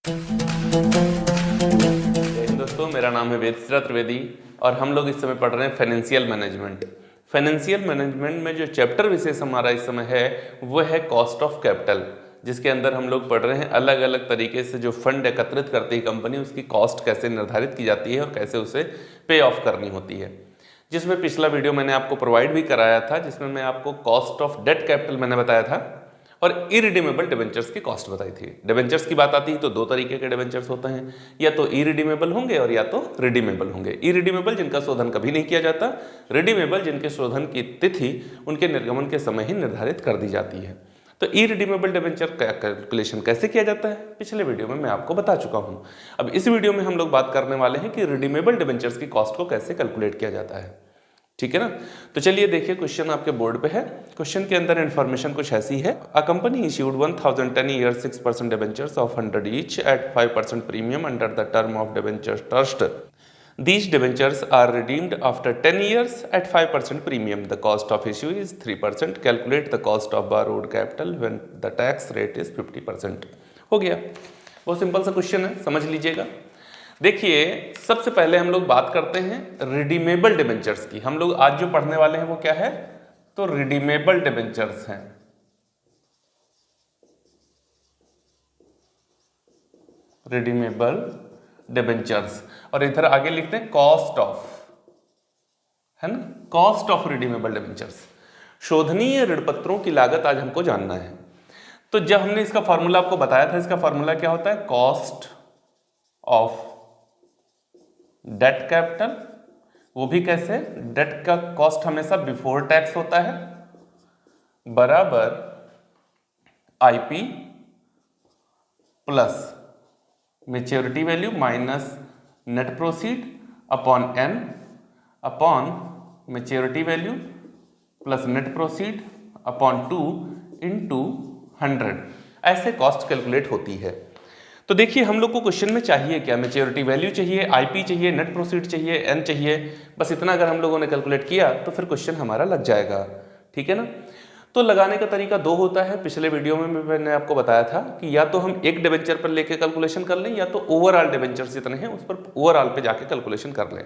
जय हिंद दोस्तों, मेरा नाम है वेदश्री त्रिवेदी और हम लोग इस समय पढ़ रहे हैं फाइनेंशियल मैनेजमेंट। फाइनेंशियल मैनेजमेंट में जो चैप्टर विशेष हमारा इस समय है वो है कॉस्ट ऑफ कैपिटल, जिसके अंदर हम लोग पढ़ रहे हैं अलग अलग तरीके से जो फंड एकत्रित करती है कंपनी उसकी कॉस्ट कैसे निर्धारित की जाती है और कैसे उसे पे ऑफ करनी होती है। जिसमें पिछला वीडियो मैंने आपको प्रोवाइड भी कराया था, जिसमें मैं आपको कॉस्ट ऑफ डेट कैपिटल मैंने बताया था और इरिडीमेबल डिबेंचर्स की कॉस्ट बताई थी। डिबेंचर्स की बात आती है तो दो तरीके के डिबेंचर्स होते हैं, या तो इरिडीमेबल होंगे और या तो रिडीमेबल होंगे। इरिडीमेबल जिनका शोधन कभी नहीं किया जाता, रिडीमेबल जिनके शोधन की तिथि उनके निर्गमन के समय ही निर्धारित कर दी जाती है। तो इरिडीमेबल डिबेंचर का कैलकुलेशन कैसे किया जाता है पिछले वीडियो में मैं आपको बता चुका हूं। अब इस वीडियो में हम लोग बात करने वाले हैं कि रिडीमेबल डिबेंचर्स की कॉस्ट को कैसे कैलकुलेट किया जाता है। ठीक है ना। तो चलिए देखिए, क्वेश्चन आपके बोर्ड पे है। क्वेश्चन के अंदर इन्फॉर्मेशन कुछ ऐसी है। A company issued 1010 year 6% debentures of 100 each eight 5% premium under the term of debenture trust. These debentures are redeemed after 10 years at 5% premium. The cost of issue is 3%. Calculate the cost of borrowed capital when the tax rate is 50%. हो गया। बहुत simple सा question है, समझ लीजिएगा। देखिए, सबसे पहले हम लोग बात करते हैं रिडीमेबल डिबेंचर्स की। हम लोग आज जो पढ़ने वाले हैं वो क्या है, तो रिडीमेबल डिबेंचर्स हैं। रिडीमेबल डिबेंचर्स, और इधर आगे लिखते हैं कॉस्ट ऑफ, है ना, कॉस्ट ऑफ रिडीमेबल डिबेंचर्स। शोधनीय ऋण पत्रों की लागत आज हमको जानना है। तो जब हमने इसका फॉर्मूला आपको बताया था, इसका फॉर्मूला क्या होता है, कॉस्ट ऑफ डेट कैपिटल। वो भी कैसे, डेट का कॉस्ट हमेशा बिफोर टैक्स होता है, बराबर IP plus maturity value minus net proceed upon N upon maturity value plus net proceed upon 2 into 100। ऐसे कॉस्ट कैलकुलेट होती है। तो देखिए, हम लोग को क्वेश्चन में चाहिए क्या, मेच्योरिटी वैल्यू चाहिए, आईपी चाहिए, नेट प्रोसीड चाहिए, एन चाहिए। बस इतना अगर हम लोगों ने कैलकुलेट किया तो फिर क्वेश्चन हमारा लग जाएगा। ठीक है ना। तो लगाने का तरीका दो होता है। पिछले वीडियो में मैंने आपको बताया था कि या तो हम एक डिबेंचर पर लेके कैलकुलेशन कर लें, या तो ओवरऑल डिबेंचर जितने हैं उस पर ओवरऑल पे जाके कैलकुलेशन कर लें।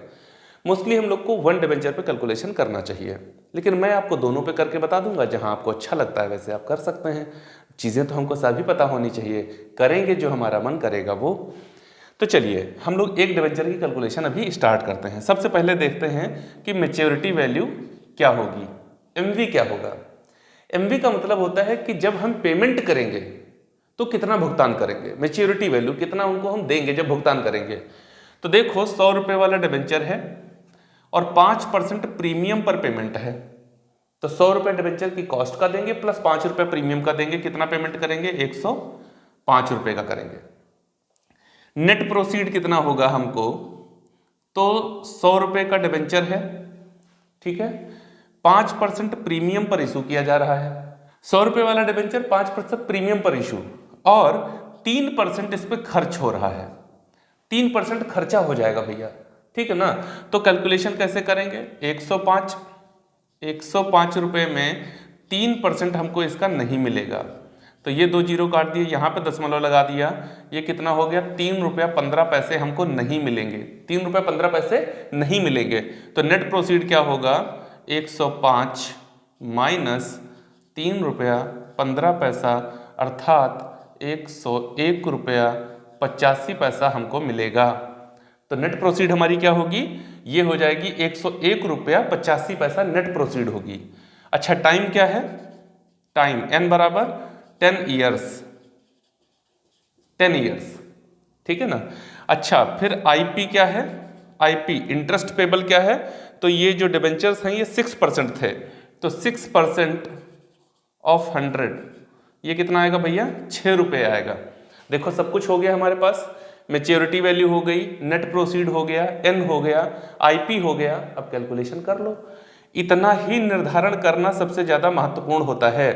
मोस्टली हम लोग को वन डिबेंचर पे कैलकुलेशन करना चाहिए, लेकिन मैं आपको दोनों पे करके बता दूंगा। जहां आपको अच्छा लगता है वैसे आप कर सकते हैं। चीज़ें तो हमको सभी पता होनी चाहिए, करेंगे जो हमारा मन करेगा वो। तो चलिए हम लोग एक डिबेंचर की कैलकुलेशन अभी स्टार्ट करते हैं। सबसे पहले देखते हैं कि मेच्योरिटी वैल्यू क्या होगी, एमवी क्या होगा। एमवी का मतलब होता है कि जब हम पेमेंट करेंगे तो कितना भुगतान करेंगे, मेच्योरिटी वैल्यू कितना उनको हम देंगे जब भुगतान करेंगे। तो देखो, 100 रुपये वाला डिबेंचर है और 5% प्रीमियम पर पेमेंट है। तो 100 रुपये डिबेंचर की कॉस्ट का देंगे प्लस 5 रुपये प्रीमियम का देंगे। कितना पेमेंट करेंगे, 105 रुपये का करेंगे। नेट प्रोसीड कितना होगा हमको, तो 100 रुपये का डिबेंचर है, ठीक है, 5% प्रीमियम पर इशू किया जा रहा है। 100 रुपये वाला डिबेंचर 5% प्रीमियम पर इशू, और 3% इस पर खर्च हो रहा है। 3% खर्चा हो जाएगा भैया, ठीक है ना। तो कैलकुलेशन कैसे करेंगे, 105 रुपये में 3% हमको इसका नहीं मिलेगा, तो ये 2 जीरो काट दिए, यहाँ पे दशमलव लगा दिया। ये कितना हो गया, 3 रुपया 15 पैसे हमको नहीं मिलेंगे। 3 रुपया 15 पैसे नहीं मिलेंगे। तो नेट प्रोसीड क्या होगा, 105 माइनस 3 रुपया 15 पैसा अर्थात 101 रुपया 85 पैसा हमको मिलेगा। तो नेट प्रोसीड हमारी क्या होगी, ये हो जाएगी 101 रुपया 85 पैसा नेट प्रोसीड होगी। अच्छा, टाइम क्या है, टाइम एन बराबर 10 ईयर्स, 10 ईयर्स, ठीक है ना। अच्छा, फिर आईपी क्या है, आईपी इंटरेस्ट पेबल क्या है, तो ये जो डिबेंचर्स हैं ये 6% थे, तो 6% ऑफ 100 ये कितना आएगा भैया, 6 रुपये आएगा। देखो, सब कुछ हो गया हमारे पास। मेच्योरिटी वैल्यू हो गई, नेट प्रोसीड हो गया, एन हो गया, आईपी हो गया। अब कैलकुलेशन कर लो। इतना ही निर्धारण करना सबसे ज़्यादा महत्वपूर्ण होता है।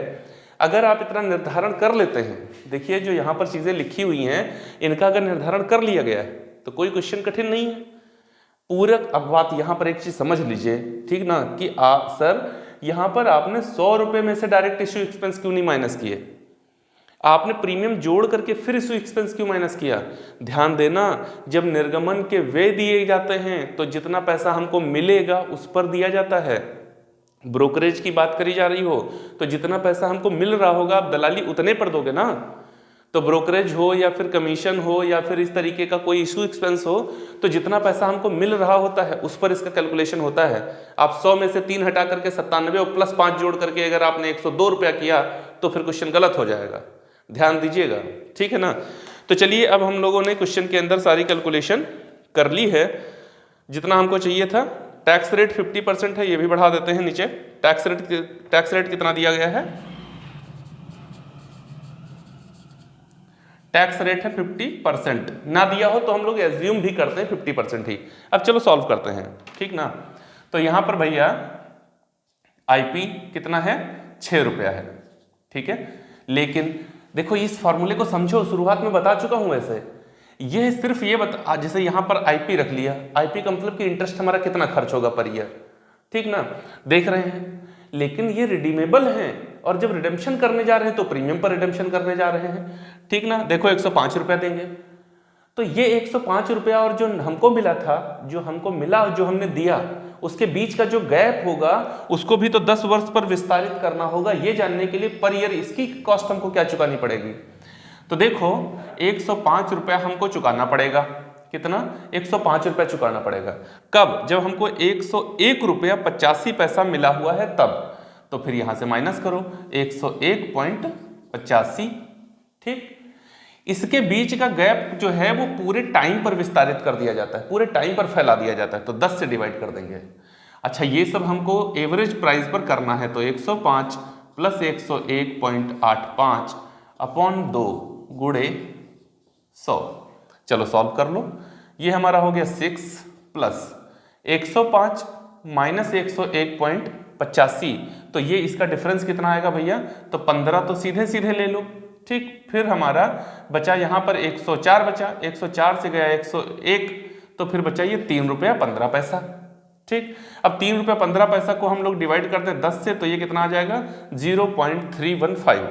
अगर आप इतना निर्धारण कर लेते हैं, देखिए जो यहाँ पर चीज़ें लिखी हुई हैं इनका अगर निर्धारण कर लिया गया है तो कोई क्वेश्चन कठिन नहीं है। पूरक, अब बात यहाँ पर एक चीज़ समझ लीजिए, ठीक ना, कि सर यहाँ पर आपने 100 रुपये में से डायरेक्ट इश्यू एक्सपेंस क्यों नहीं माइनस किए। आपने प्रीमियम जोड़ करके फिर इशू एक्सपेंस क्यों माइनस किया? ध्यान देना, जब निर्गमन के व्यय दिए जाते हैं तो जितना पैसा हमको मिलेगा उस पर दिया जाता है। ब्रोकरेज की बात करी जा रही हो तो जितना पैसा हमको मिल रहा होगा आप दलाली उतने पर दोगे ना। तो ब्रोकरेज हो या फिर कमीशन हो या फिर इस तरीके का कोई इशू एक्सपेंस हो तो जितना पैसा हमको मिल रहा होता है उस पर इसका कैलकुलेशन होता है। आप 100 में से 3 हटा करके 97 और प्लस 5 जोड़ करके अगर आपने 102 रुपया किया तो फिर क्वेश्चन गलत हो जाएगा, ध्यान दीजिएगा, ठीक है ना। तो चलिए अब हम लोगों ने क्वेश्चन के अंदर सारी कैलकुलेशन कर ली है जितना हमको चाहिए था। टैक्स रेट 50% है, ये भी बढ़ा देते हैं नीचे। टैक्स रेट कितना दिया गया है? टैक्स रेट है 50%। ना दिया हो तो हम लोग एज्यूम भी करते हैं 50% ही। अब चलो सॉल्व करते हैं, ठीक ना। तो यहां पर भैया आईपी कितना है? 6 रुपया है, ठीक है। लेकिन देखो इस फॉर्मूले को समझो, शुरुआत में बता चुका हूं वैसे। ये सिर्फ ये बता, जैसे यहां पर आईपी रख लिया, आईपी का मतलब कि इंटरेस्ट हमारा कितना खर्च होगा पर ईयर, ठीक ना, देख रहे हैं। लेकिन ये रिडीमेबल हैं और जब रिडेम्पशन करने जा रहे हैं तो प्रीमियम पर रिडेम्पशन करने जा रहे हैं, ठीक ना। देखो 105 रुपया देंगे तो ये 105 रुपया और जो हमको मिला था, जो हमको मिला, जो हमने दिया, उसके बीच का जो गैप होगा उसको भी तो 10 वर्ष पर विस्तारित करना होगा। ये जानने के लिए पर ईयर इसकी कॉस्ट हमको क्या चुकानी पड़ेगी? तो देखो 105 रुपया हमको चुकाना पड़ेगा। कितना? 105 रुपया चुकाना पड़ेगा। कब? जब हमको 101 रुपया 85 पैसा मिला हुआ है तब। तो फिर यहां से माइनस करो 101.85, ठीक। इसके बीच का गैप जो है वो पूरे टाइम पर विस्तारित कर दिया जाता है, पूरे टाइम पर फैला दिया जाता है, तो 10 से डिवाइड कर देंगे। अच्छा, ये सब हमको एवरेज प्राइस पर करना है तो 105 प्लस 101.85 अपॉन 2 गुणे 100। चलो सॉल्व कर लो। ये हमारा हो गया 6 प्लस 105 माइनस 101.85, तो ये इसका डिफरेंस कितना आएगा भैया? तो 15 तो सीधे सीधे ले लो, ठीक। फिर हमारा बचा यहाँ पर 104 बचा, 104 से गया 101, तो फिर बचा ये 3 रुपया 15 पैसा, ठीक। अब 3 रुपया 15 पैसा को हम लोग डिवाइड करते हैं 10 से तो ये कितना आ जाएगा? 0.315,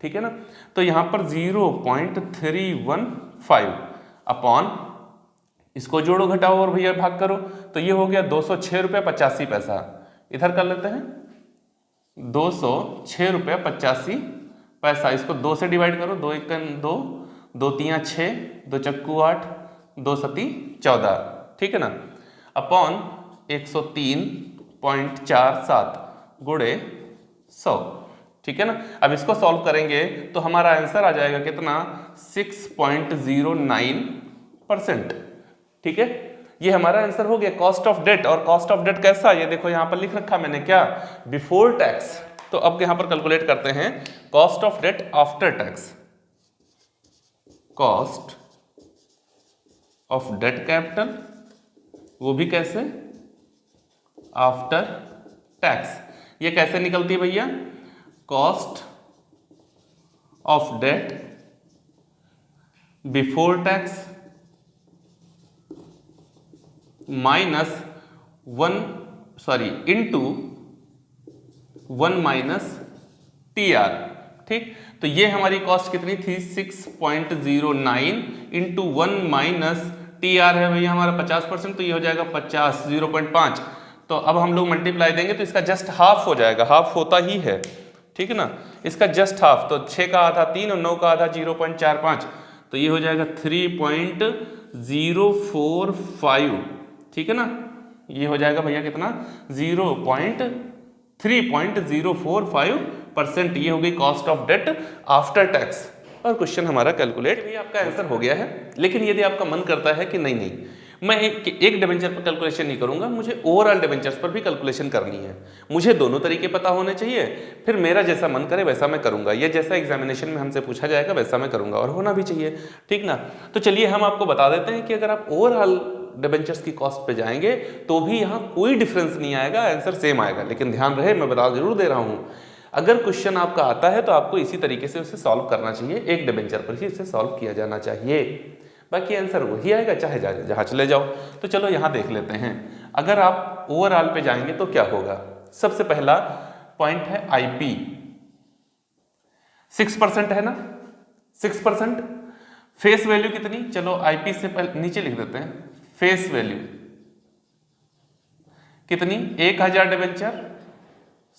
ठीक है ना। तो यहाँ पर 0.315 अपॉन, इसको जोड़ो घटाओ और भैया भाग करो, तो ये हो गया 206 रुपया 85 पैसा। इधर कर लेते हैं 206 रुपया 85 पैसा। इसको 2 से डिवाइड करो, 2 1 2, 2 3 6, 2 चक्कू 8, 2 सती 14, ठीक है ना, अपॉन 103.47 गुणे 100, ठीक है ना। अब इसको सॉल्व करेंगे तो हमारा आंसर आ जाएगा कितना? 6.09%, ठीक है। ये हमारा आंसर हो गया कॉस्ट ऑफ डेट। और कॉस्ट ऑफ डेट कैसा? ये देखो यहां पर लिख रखा मैंने, क्या? Before tax. तो अब यहां पर कैलकुलेट करते हैं cost of debt after tax. Cost of debt capital, वो भी कैसे? After tax. ये कैसे निकलती है भैया? Cost of debt before tax minus 1 into 1 minus TR, ठीक। तो ये हमारी कॉस्ट कितनी थी? 6.09 इंटू 1 माइनस TR है भैया हमारा 50%, तो ये हो जाएगा 50, 0.5। तो अब हम लोग मल्टीप्लाई देंगे तो इसका जस्ट हाफ हो जाएगा, हाफ होता ही है, ठीक है ना, इसका जस्ट हाफ। तो 6 का आधा 3 और 9 का आधा 0.45, तो ये हो जाएगा 3.045, ठीक है ना। ये हो जाएगा भैया कितना? 3.045%। ये हो गई cost of debt after tax. और क्वेश्चन हमारा कैलकुलेट भी आपका आंसर हो गया है। लेकिन यदि आपका मन करता है कि नहीं मैं एक डिबेंचर पर कैलकुलेशन नहीं करूंगा, मुझे ओवरऑल डिबेंचर्स पर भी कैलकुलेशन करनी है, मुझे दोनों तरीके पता होने चाहिए, फिर मेरा जैसा मन करे वैसा मैं करूंगा, ये जैसा एग्जामिनेशन में हमसे पूछा जाएगा वैसा मैं करूंगा, और होना भी चाहिए, ठीक ना। तो चलिए हम आपको बता देते हैं कि अगर आप ओवरऑल डिबेंचर्स की कॉस्ट पे जाएंगे तो भी यहाँ कोई डिफरेंस नहीं आएगा, आंसर सेम आएगा। लेकिन ध्यान रहे, मैं बता जरूर दे रहा हूँ, अगर क्वेश्चन आपका आता है तो आपको इसी तरीके से उसे सॉल्व करना चाहिए, एक डिबेंचर पर ही इसे सॉल्व किया जाना चाहिए, बाकी आंसर वही आएगा चाहे जहाँ चले जाओ। तो चलो यहाँ देख लेते हैं, अगर आप ओवरऑल पे जाएंगे तो क्या होगा। सबसे पहला पॉइंट है आईपी 6% है ना, 6%। फेस वैल्यू कितनी, चलो आईपी से पहले नीचे लिख देते हैं, फेस वैल्यू कितनी, 1000 डिबेंचर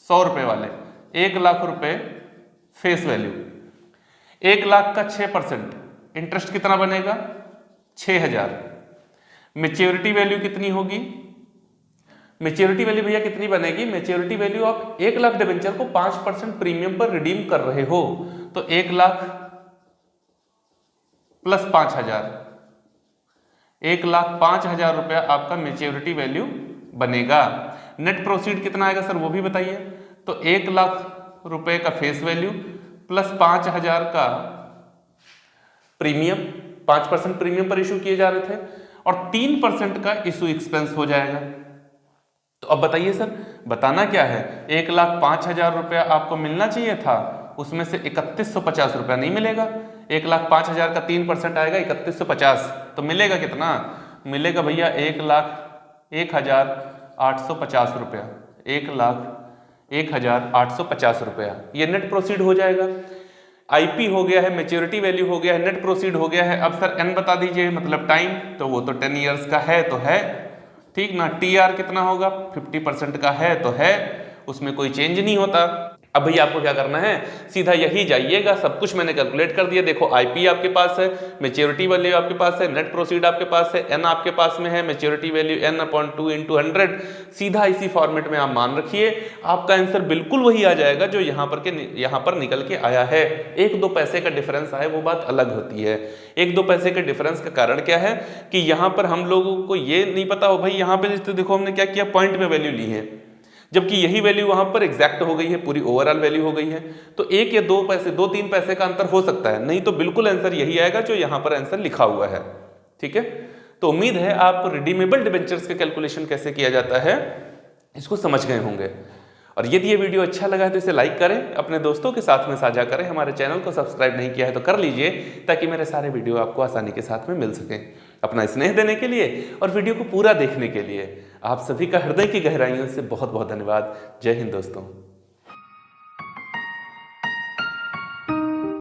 100 रुपए वाले, 1 लाख रुपए फेस वैल्यू। 1 लाख का 6%, इंटरेस्ट कितना बनेगा 6000। मेच्योरिटी वैल्यू कितनी होगी, मेच्योरिटी वैल्यू भैया कितनी बनेगी, मेच्योरिटी वैल्यू आप 1 लाख डिबेंचर को 5% प्रीमियम पर रिडीम कर रहे हो तो 1 लाख प्लस 5000, 1,05,000 रुपया आपका मेच्योरिटी वैल्यू बनेगा। नेट प्रोसीड कितना आएगा सर वो भी बताइए। तो 1 लाख रुपए का फेस वैल्यू प्लस 5000 का प्रीमियम, 5% प्रीमियम पर इशू किए जा रहे थे और 3% का इशू एक्सपेंस हो जाएगा। तो अब बताइए सर बताना क्या है, 1,05,000 रुपया आपको मिलना चाहिए था, उसमें से 3150 रुपया नहीं मिलेगा। 1,05,000 का 3% आएगा 3150, तो मिलेगा कितना, मिलेगा भैया 1,01,850 रुपया, 1,01,850 रुपया। ये नेट प्रोसीड हो जाएगा। आईपी हो गया है, मेच्योरिटी वैल्यू हो गया है, नेट प्रोसीड हो गया है। अब सर एन बता दीजिए, मतलब टाइम, तो वो तो 10 ईयर्स का है तो है, ठीक ना। टीआर कितना होगा, 50% का है तो है, उसमें कोई चेंज नहीं होता। अब भैया आपको क्या करना है, सीधा यही जाइएगा, सब कुछ मैंने कैलकुलेट कर दिया। देखो आईपी आपके पास है, मेच्योरिटी वैल्यू आपके पास है, नेट प्रोसीड आपके पास है, एन आपके पास में है, मेच्योरिटी वैल्यू n/2 × 100। सीधा इसी फॉर्मेट में आप मान रखिए, आपका आंसर बिल्कुल वही आ जाएगा जो यहाँ पर निकल के आया है। 1-2 पैसे का डिफरेंस आए वो बात अलग होती है। 1-2 पैसे के डिफरेंस का कारण क्या है कि यहाँ पर हम लोगों को ये नहीं पता हो भाई, यहाँ पे तो देखो हमने क्या किया, पॉइंट में वैल्यू ली है, जबकि यही वैल्यू वहां पर एग्जैक्ट हो गई है, पूरी ओवरऑल वैल्यू हो गई है। तो 1 या 2 पैसे, 2-3 पैसे का अंतर हो सकता है, नहीं तो बिल्कुल आंसर यही आएगा जो यहां पर आंसर लिखा हुआ है, ठीक है। तो उम्मीद है आप रिडीमेबल डिबेंचर्स के कैलकुलेशन कैसे किया जाता है इसको समझ गए होंगे। और यदि ये वीडियो अच्छा लगा है तो इसे लाइक करें, अपने दोस्तों के साथ में साझा करें, हमारे चैनल को सब्सक्राइब नहीं किया है तो कर लीजिए ताकि मेरे सारे वीडियो आपको आसानी के साथ में मिल सकें। अपना स्नेह देने के लिए और वीडियो को पूरा देखने के लिए आप सभी का हृदय की गहराइयों से बहुत बहुत धन्यवाद। जय हिंद दोस्तों।